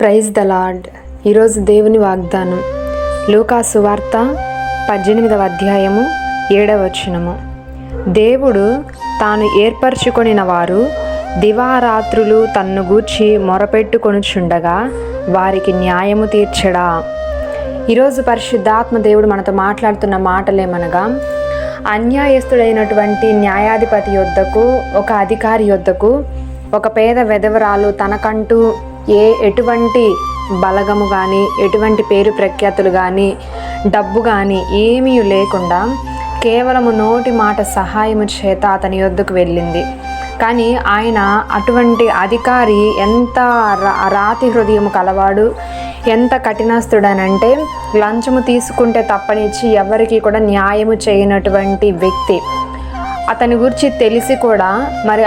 Praise the lord. ఈరోజు దేవుని వాగ్దానం లూకా సువార్త 18వ అధ్యాయము 7వ వచనము. దేవుడు తాను ఏర్పరచుకొనిన వారు దివారాత్రులు తన్ను గూర్చి మొరపెట్టుకొనుచుండగా వారికి న్యాయము తీర్చడా. ఈరోజు పరిశుద్ధాత్మ దేవుడు మనతో మాట్లాడుతున్న మాటలేమనగా, అన్యాయస్తుడైనటువంటి న్యాయాధిపతి యొద్దకు, ఒక అధికారి యొద్దకు ఒక పేద వెధవరాలు తనకంటూ ఎటువంటి బలగము కానీ, ఎటువంటి పేరు ప్రఖ్యాతులు కానీ, డబ్బు కానీ ఏమీ లేకుండా కేవలము నోటి మాట సహాయము చేత అతని యొద్దకు వెళ్ళింది. కానీ ఆయన అటువంటి అధికారి ఎంత రాతి హృదయము కలవాడు, ఎంత కఠినస్తుడనంటే లంచము తీసుకుంటే తప్పనిచ్చి ఎవరికి కూడా న్యాయము చేయనటువంటి వ్యక్తి. అతని గురించి తెలిసి కూడా మరి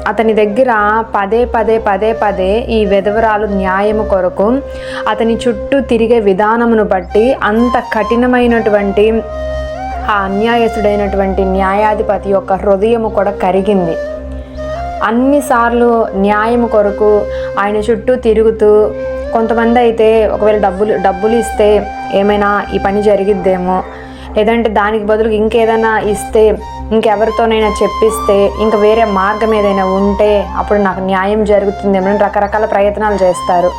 అతని దగ్గర పదే ఈ విధవరాలు న్యాయము కొరకు అతని చుట్టూ తిరిగే విధానమును బట్టి అంత కఠినమైనటువంటి ఆ అన్యాయస్తుడైనటువంటి న్యాయాధిపతి యొక్క హృదయము కూడా కరిగింది. అన్నిసార్లు న్యాయము కొరకు ఆయన చుట్టూ తిరుగుతూ, కొంతమంది అయితే ఒకవేళ డబ్బులు ఇస్తే ఏమైనా ఈ పని జరిగిద్దేమో, లేదంటే దానికి బదులు ఇంకేదైనా ఇస్తే, ఇంకెవరితోనైనా చెప్పిస్తే, ఇంకా వేరే మార్గం ఏదైనా ఉంటే అప్పుడు నాకు న్యాయం జరుగుతుందేమో రకరకాల ప్రయత్నాలు చేస్తారు.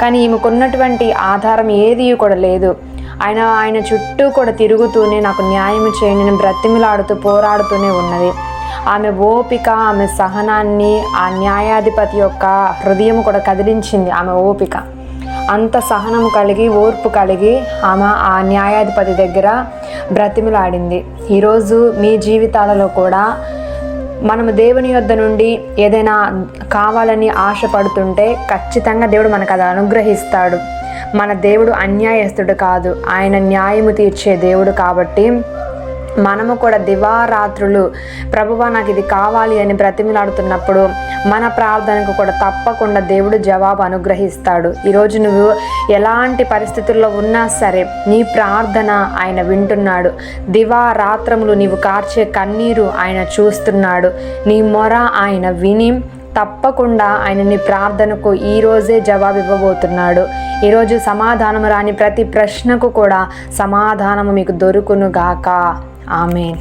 కానీ ఈమెకున్నటువంటి ఆధారం ఏది కూడా లేదు. ఆయన చుట్టూ కూడా తిరుగుతూనే నాకు న్యాయం చేయండి నేను బ్రతిమిలాడుతూ పోరాడుతూనే ఉన్నది. ఆమె ఓపిక, ఆమె సహనాన్ని ఆ న్యాయాధిపతి యొక్క హృదయం కూడా కదిలించింది. ఆమె ఓపిక, అంత సహనం కలిగి, ఓర్పు కలిగి ఆమె ఆ న్యాయాధిపతి దగ్గర బ్రతిమిలాడింది. ఈరోజు మీ జీవితాలలో కూడా మనము దేవుని యొద్ద నుండి ఏదైనా కావాలని ఆశపడుతుంటే ఖచ్చితంగా దేవుడు మనకు అది అనుగ్రహిస్తాడు. మన దేవుడు అన్యాయస్తుడు కాదు, ఆయన న్యాయము తీర్చే దేవుడు. కాబట్టి మనము కూడా దివారాత్రులు ప్రభువా నాకు ఇది కావాలి అని బ్రతిమిలాడుతున్నప్పుడు మన ప్రార్థనకు కూడా తప్పకుండా దేవుడు జవాబు అనుగ్రహిస్తాడు. ఈరోజు నువ్వు ఎలాంటి పరిస్థితుల్లో ఉన్నా సరే నీ ప్రార్థన ఆయన వింటున్నాడు. దివారాత్రములు నీవు కార్చే కన్నీరు ఆయన చూస్తున్నాడు. నీ మొర ఆయన విని తప్పకుండా ఆయన నీ ప్రార్థనకు ఈరోజే జవాబు ఇవ్వబోతున్నాడు. ఈరోజు సమాధానం రాని ప్రతి ప్రశ్నకు కూడా సమాధానము మీకు దొరుకును గాక. ఆమేన్.